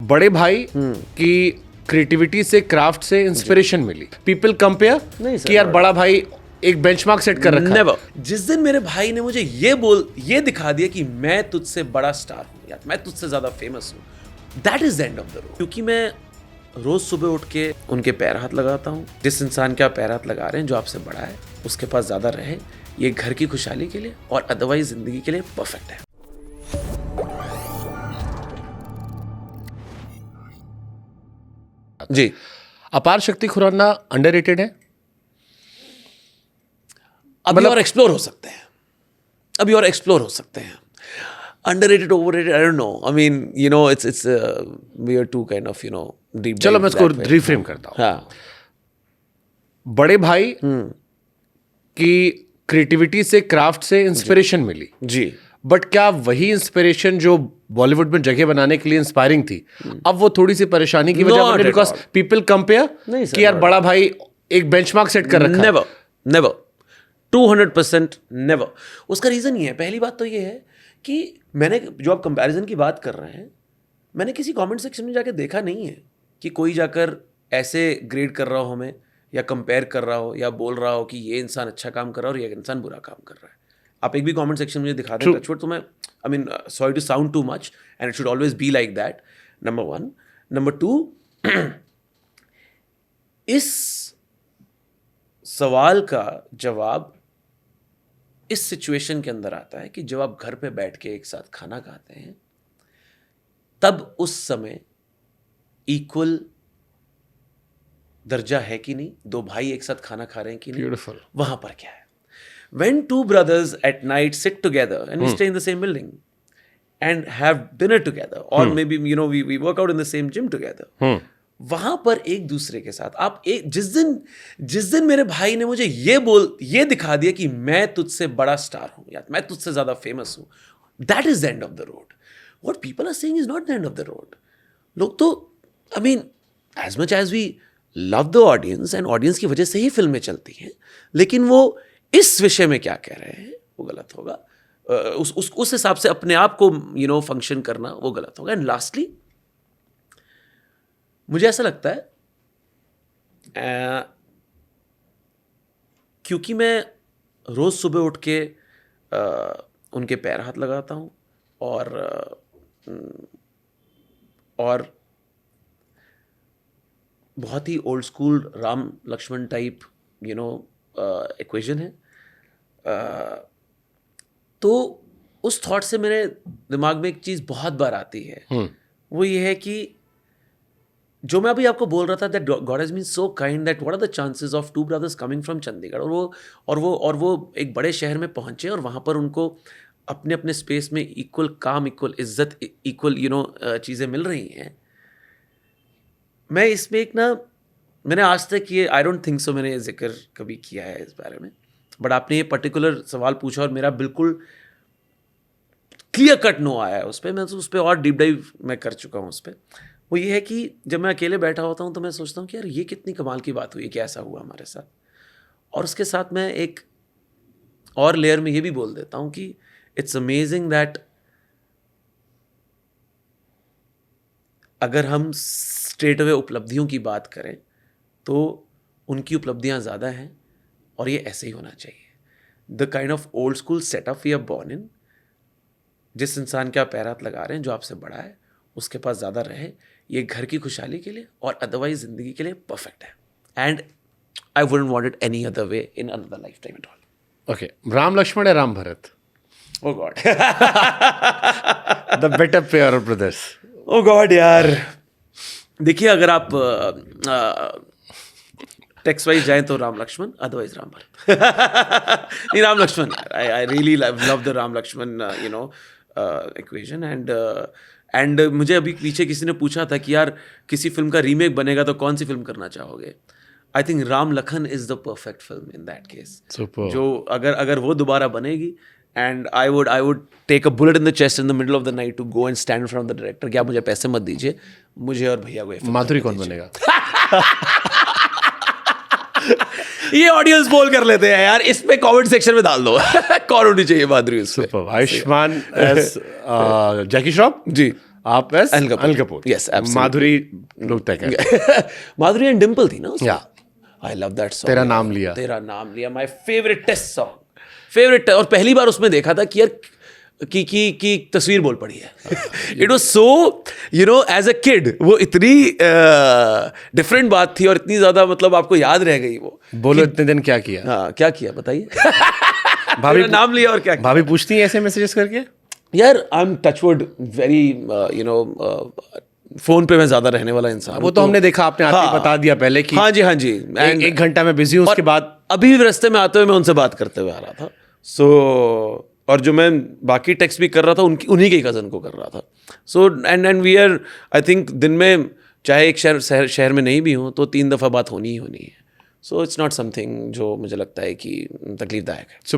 बड़े भाई की क्रिएटिविटी से, क्राफ्ट से इंस्पिरेशन मिली. पीपल कंपेयर कि यार बड़ा भाई एक बेंचमार्क सेट कर रखा Never. जिस दिन मेरे भाई ने मुझे ये दिखा दिया कि मैं तुझसे बड़ा स्टार हूं यार, मैं तुझसे ज्यादा फेमस हूं, that is the end of the road. क्योंकि मैं रोज सुबह उठ के उनके पैर हाथ लगाता हूं. जिस इंसान के आप पैर हाथ लगा रहे हैं, जो आपसे बड़ा है, उसके पास ज्यादा रहे, ये घर की खुशहाली के लिए और अदरवाइज जिंदगी के लिए परफेक्ट है. जी. अपार शक्ति खुराना अंडररेटेड है. अभी और एक्सप्लोर हो सकते हैं, अभी और एक्सप्लोर हो सकते हैं. Underrated, overrated, I don't know. I mean, you know, it's we are too kind of, you know, deep. चलो मैं इसको रिफ्रेम करता हूँ. हाँ. बड़े भाई की क्रिएटिविटी से, क्राफ्ट से इंस्पिरेशन मिली जी. बट क्या वही इंस्पिरेशन जो बॉलीवुड में जगह बनाने के लिए इंस्पायरिंग थी, अब वो थोड़ी सी परेशानी की वजह बनी बिकॉज पीपल कंपेयर कि यार बड़ा भाई एक बेंचमार्क सेट कर रखा है. Never 200% never. उसका रीजन ये है, पहली बात तो ये है कि मैंने, जो आप कंपैरिजन की बात कर रहे हैं, मैंने किसी कमेंट सेक्शन में जाकर देखा नहीं है कि कोई जाकर ऐसे ग्रेड कर रहा हो हमें, या कंपेयर कर रहा हो, या बोल रहा हो कि ये इंसान अच्छा काम कर रहा है और ये इंसान बुरा काम कर रहा है. आप एक भी कमेंट सेक्शन मुझे दिखा दें टचवुड, तो मैं, I mean, sorry to sound too much and it should always be like that. Number 1. Number 2, इस सवाल का जवाब इस सिचुएशन के अंदर आता है कि जब आप घर पे बैठ के एक साथ खाना खाते हैं, तब उस समय इक्वल दर्जा है कि नहीं, दो भाई एक साथ खाना खा रहे हैं कि नहीं. Beautiful. वहां पर क्या है? When two brothers at night sit together and we stay in the same building and have dinner together, or maybe, you know, we work out in the same gym together. वहां पर एक दूसरे के साथ आप जिस दिन मेरे भाई ने मुझे ये दिखा दिया कि मैं तुझसे बड़ा स्टार हूं यार, मैं तुझसे ज्यादा फेमस हूं, that is the end of the road. What people are saying is not the end of the road. लोग तो, I mean, as much as we love the audience, and audience की वजह से ही फिल्में चलती हैं, लेकिन वो इस विषय में क्या कह रहे हैं वो गलत होगा. उस हिसाब से अपने आप को, यू नो, फंक्शन करना वो गलत होगा. एंड लास्टली, मुझे ऐसा लगता है क्योंकि मैं रोज सुबह उठ के उनके पैर हाथ लगाता हूँ और बहुत ही old school Ram Lakshman type, you know, equation है, तो उस थॉट से मेरे दिमाग में एक चीज़ बहुत बार आती है. वो ये है कि जो मैं अभी आपको बोल रहा था, that God has been so kind that what are the chances of two brothers coming from Chandigarh, और वो एक बड़े शहर में पहुंचे और वहाँ पर उनको अपने अपने स्पेस में इक्वल काम, इक्वल इज्जत, इक्वल, यू नो, चीज़ें मिल रही हैं. मैं इसमें मैंने आज तक ये, आई डोंट थिंक सो, मैंने ये जिक्र कभी किया है इस बारे में, बट आपने ये पर्टिकुलर सवाल पूछा और मेरा बिल्कुल क्लियर कट नो आया है उस पर. मैं तो उस पर और डीप डाइव मैं कर चुका हूँ उस पर. वो ये है कि जब मैं अकेले बैठा होता हूँ तो मैं सोचता हूँ कि यार ये कितनी कमाल की बात हुई, क्या ऐसा हुआ हमारे साथ. और उसके साथ मैं एक और लेयर में ये भी बोल देता हूँ कि इट्स अमेजिंग दैट अगर हम स्ट्रेट अवे उपलब्धियों की बात करें तो उनकी उपलब्धियाँ ज़्यादा हैं, और ये ऐसे ही होना चाहिए. The kind of old school setup we are born in, जिस इंसान के आप पैर हाथ लगा रहे हैं, जो आपसे बड़ा है, उसके पास ज़्यादा रहे, ये घर की खुशहाली के लिए और अदरवाइज जिंदगी के लिए परफेक्ट है. And I wouldn't want it any other way in another lifetime at all. Okay, Ram Lakshman या Ram Bharat? Oh God, the better pair of brothers. Oh God यार, देखिए, अगर आप टेक्स्ट वाइज जाएं तो राम लक्ष्मण, अदरवाइज राम भरत. नहीं, Ram Lakshman. I really love the Ram Lakshman, you know, equation. And मुझे अभी पीछे किसी ने पूछा था कि यार किसी फिल्म का रीमेक बनेगा तो कौन सी फिल्म करना चाहोगे. I think Ram Lakhan is the perfect film in that case. जो अगर वो दोबारा बनेगी, and I would take a bullet in the chest in the middle of the night to go and stand in front of the director कि आप मुझे पैसे मत दीजिए, मुझे और भैया को. माधुरी कौन बनेगा? ये ऑडियंस बोल कर लेते हैं यार, इस पे कमेंट सेक्शन में डाल दो कौन होनी चाहिए माधुरी. आयुष्मान एज जैकी श्रॉफ जी, आप as Anil Kapoor. Anil Kapoor. Yes, absolutely. Madhuri लोग तय करें। माधुरी एंड डिम्पल थी ना उसमें? या आई लव दैट सॉन्ग। तेरा नाम लिया। तेरा नाम लिया, my favourite test song, favourite. और पहली बार उसमें देखा था कि यार की तस्वीर बोल पड़ी है। It was so you know as a kid वो इतनी डिफरेंट बात थी और इतनी ज्यादा मतलब आपको याद रह गई वो। बोलो इतने दिन क्या किया? हाँ, क्या किया बताइए। भाभी तेरा नाम लिया और क्या किया? भाभी पूछती हैं ऐसे मैसेजेस करके? यार I am touchwood very you know phone पे मैं ज्यादा रहने वाला इंसान। वो तो हमने देखा, आपने आते ही हाँ। बता दिया पहले कि हाँ जी, हाँ जी। एक घंटा मैं बिजी हूँ, उसके बाद अभी भी रास्ते में आते हुए मैं उनसे बात करते हुए आ रहा था। सो और जो मैं बाकी टेक्स्ट भी कर रहा था उन्हीं के कज़न को कर रहा था। So and we are I think दिन में चाहे एक शहर में नहीं भी हूँ तो 3 दफ़ा बात होनी ही होनी है। सो इट्स नॉट समथिंग जो मुझे लगता है कि तकलीफदायक है। सुपर।